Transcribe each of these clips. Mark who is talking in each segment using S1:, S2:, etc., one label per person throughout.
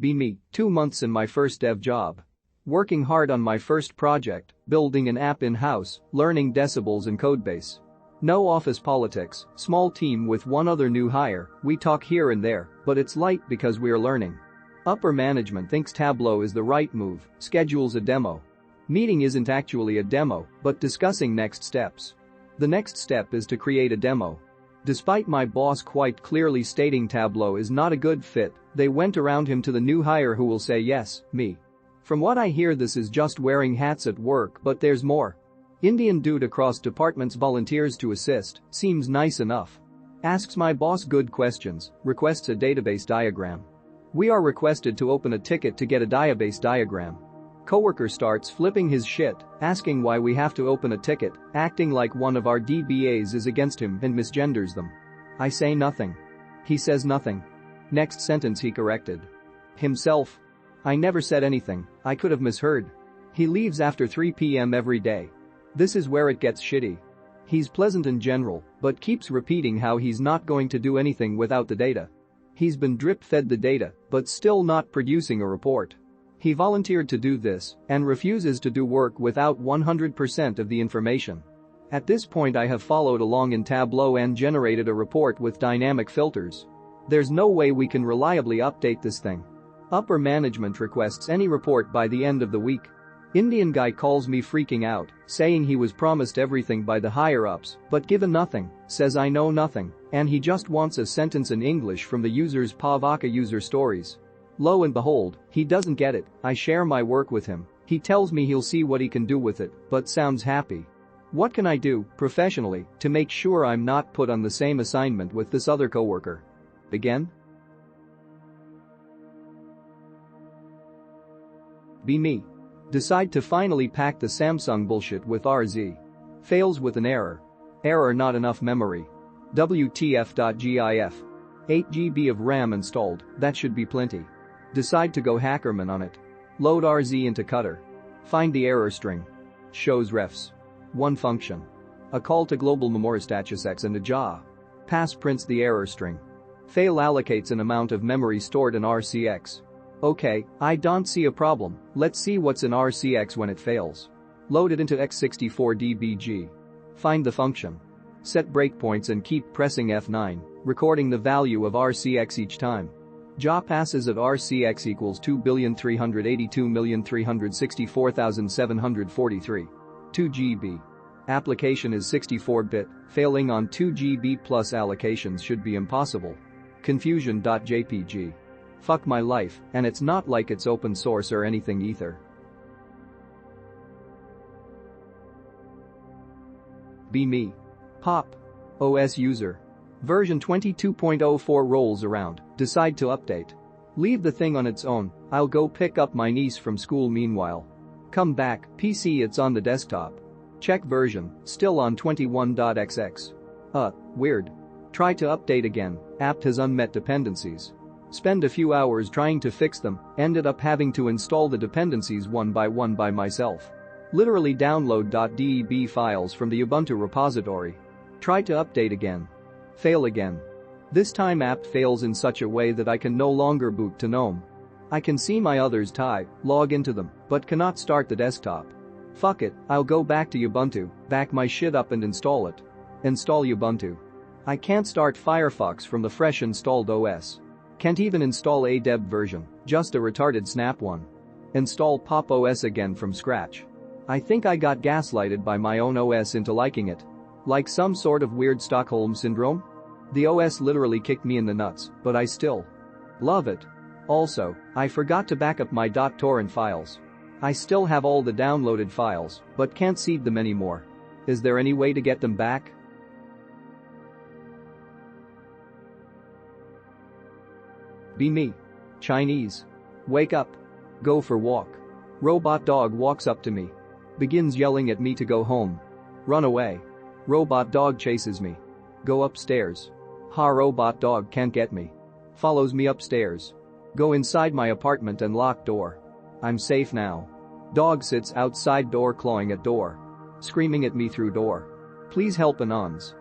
S1: Be me, 2 months in my first dev job. Working hard on my first project, building an app in-house, learning decibels and codebase. No office politics, small team with one other new hire, we talk here and there, but it's light because we are learning. Upper management thinks Tableau is the right move, schedules a demo. Meeting isn't actually a demo, but discussing next steps. The next step is to create a demo. Despite my boss quite clearly stating Tableau is not a good fit, they went around him to the new hire who will say yes, me. From what I hear, this is just wearing hats at work, but there's more. Indian dude across departments volunteers to assist, seems nice enough. Asks my boss good questions, requests a database diagram. We are requested to open a ticket to get a database diagram. Coworker starts flipping his shit, asking why we have to open a ticket, acting like one of our DBAs is against him and misgenders them. I say nothing. He says nothing. Next sentence he corrected himself. I never said anything, I could have misheard. He leaves after 3 p.m. every day. This is where it gets shitty. He's pleasant in general, but keeps repeating how he's not going to do anything without the data. He's been drip-fed the data, but still not producing a report. He volunteered to do this and refuses to do work without 100% of the information. At this point I have followed along in Tableau and generated a report with dynamic filters. There's no way we can reliably update this thing. Upper management requests any report by the end of the week. Indian guy calls me freaking out, saying he was promised everything by the higher-ups, but given nothing, says I know nothing, and he just wants a sentence in English from the user's Pavaka user stories. Lo and behold, he doesn't get it. I share my work with him. He tells me he'll see what he can do with it, but sounds happy. What can I do, professionally, to make sure I'm not put on the same assignment with this other coworker? Again? Be me. Decide to finally pack the Samsung bullshit with RZ. Fails with an error. Error not enough memory. WTF.gif. 8 GB of RAM installed, that should be plenty. Decide to go hackerman on it. Load RZ into Cutter. Find the error string. Shows refs. One function. A call to global memory status X and a JA. Pass prints the error string. Fail allocates an amount of memory stored in RCX. Okay, I don't see a problem, let's see what's in RCX when it fails. Load it into x64dbg. Find the function. Set breakpoints and keep pressing F9, recording the value of RCX each time. JA passes at RCX equals 2,382,364,743. 2 GB. Application is 64-bit, failing on 2 GB plus allocations should be impossible. Confusion.jpg. Fuck my life, and it's not like it's open source or anything either. Be me. Pop. OS user. Version 22.04 rolls around, decide to update. Leave the thing on its own, I'll go pick up my niece from school meanwhile. Come back, PC it's on the desktop. Check version, still on 21.xx. Weird. Try to update again, apt has unmet dependencies. Spend a few hours trying to fix them, ended up having to install the dependencies one by myself. Literally download .deb files from the Ubuntu repository. Try to update again. Fail again. This time apt fails in such a way that I can no longer boot to GNOME. I can see my others type, log into them, but cannot start the desktop. Fuck it, I'll go back to Ubuntu, back my shit up and install it. Install Ubuntu. I can't start Firefox from the fresh installed OS. Can't even install a deb version, just a retarded snap one. Install Pop OS again from scratch. I think I got gaslighted by my own OS into liking it. Like some sort of weird Stockholm syndrome? The OS literally kicked me in the nuts, but I still love it. Also, I forgot to back up my .torrent files. I still have all the downloaded files, but can't seed them anymore. Is there any way to get them back? Be me. Chinese. Wake up. Go for walk. Robot dog walks up to me. Begins yelling at me to go home. Run away. Robot dog chases me. Go upstairs. Ha, robot dog can't get me. Follows me upstairs. Go inside my apartment and lock door. I'm safe now. Dog sits outside door clawing at door. Screaming at me through door. Please help Anons.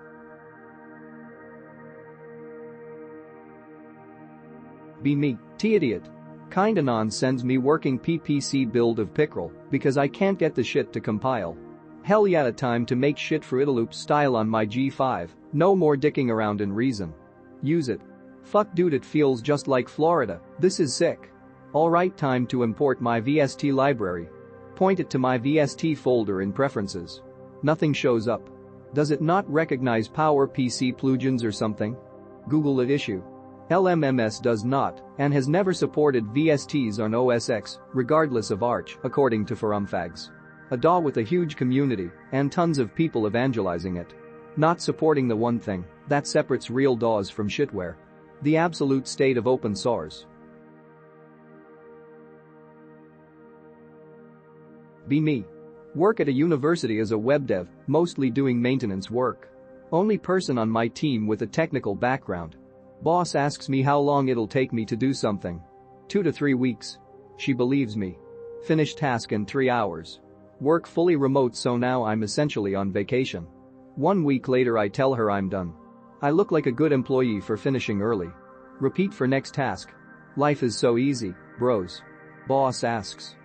S1: Be me. T idiot. Kinda non sends me working PPC build of pickerel because I can't get the shit to compile. Hell yeah, time to make shit for Italoop style on my G5, no more dicking around in Reason. Use it. Fuck dude, it feels just like Florida, this is sick. Alright, time to import my VST library. Point it to my VST folder in preferences. Nothing shows up. Does it not recognize PowerPC plugins or something? Google it issue. LMMS does not and has never supported VSTs on OS X, regardless of Arch, according to forumfags. A DAW with a huge community and tons of people evangelizing it. Not supporting the one thing that separates real DAWs from shitware. The absolute state of open source. Be me. Work at a university as a web dev, mostly doing maintenance work. Only person on my team with a technical background. Boss asks me how long it'll take me to do something. 2 to 3 weeks. She believes me. Finish task in 3 hours. Work fully remote, so now I'm essentially on vacation. 1 week later I tell her I'm done. I look like a good employee for finishing early. Repeat for next task. Life is so easy, bros. Boss asks.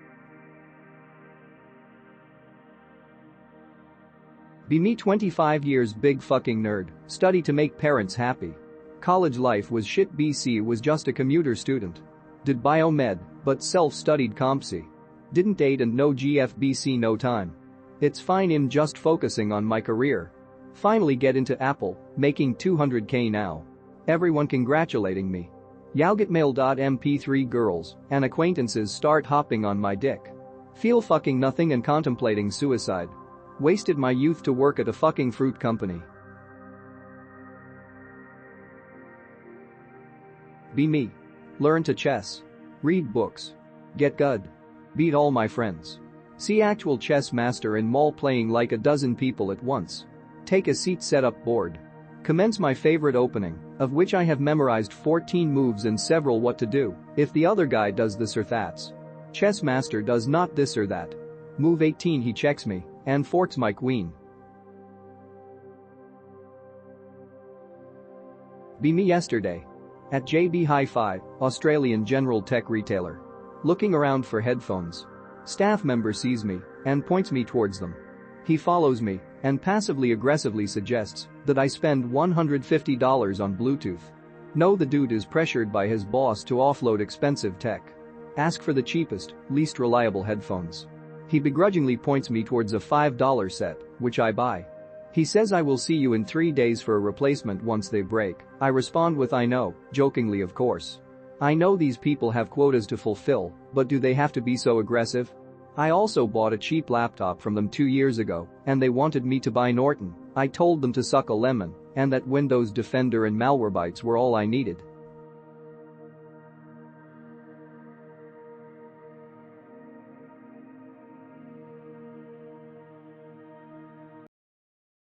S1: Be me, 25 years, big fucking nerd, study to make parents happy. College life was shit, BC was just a commuter student. Did biomed, but self-studied compsci. Didn't date and no GFBC, no time. It's fine, I'm just focusing on my career. Finally get into Apple, making 200k now. Everyone congratulating me. Yowgetmail.mp3 girls and acquaintances start hopping on my dick. Feel fucking nothing and contemplating suicide. Wasted my youth to work at a fucking fruit company. Be me. Learn to chess. Read books. Get good. Beat all my friends. See actual chess master in mall playing like a dozen people at once. Take a seat, set up board. Commence my favorite opening, of which I have memorized 14 moves and several what to do if the other guy does this or that. Chess master does not this or that. Move 18, he checks me and forks my queen. Be me yesterday. At JB Hi-Fi, Australian general tech retailer. Looking around for headphones. Staff member sees me and points me towards them. He follows me and passively aggressively suggests that I spend $150 on Bluetooth. No, the dude is pressured by his boss to offload expensive tech. Ask for the cheapest, least reliable headphones. He begrudgingly points me towards a $5 set, which I buy. He says I will see you in 3 days for a replacement once they break. I respond with I know, jokingly of course. I know these people have quotas to fulfill, but do they have to be so aggressive? I also bought a cheap laptop from them 2 years ago, and they wanted me to buy Norton. I told them to suck a lemon, and that Windows Defender and Malwarebytes were all I needed.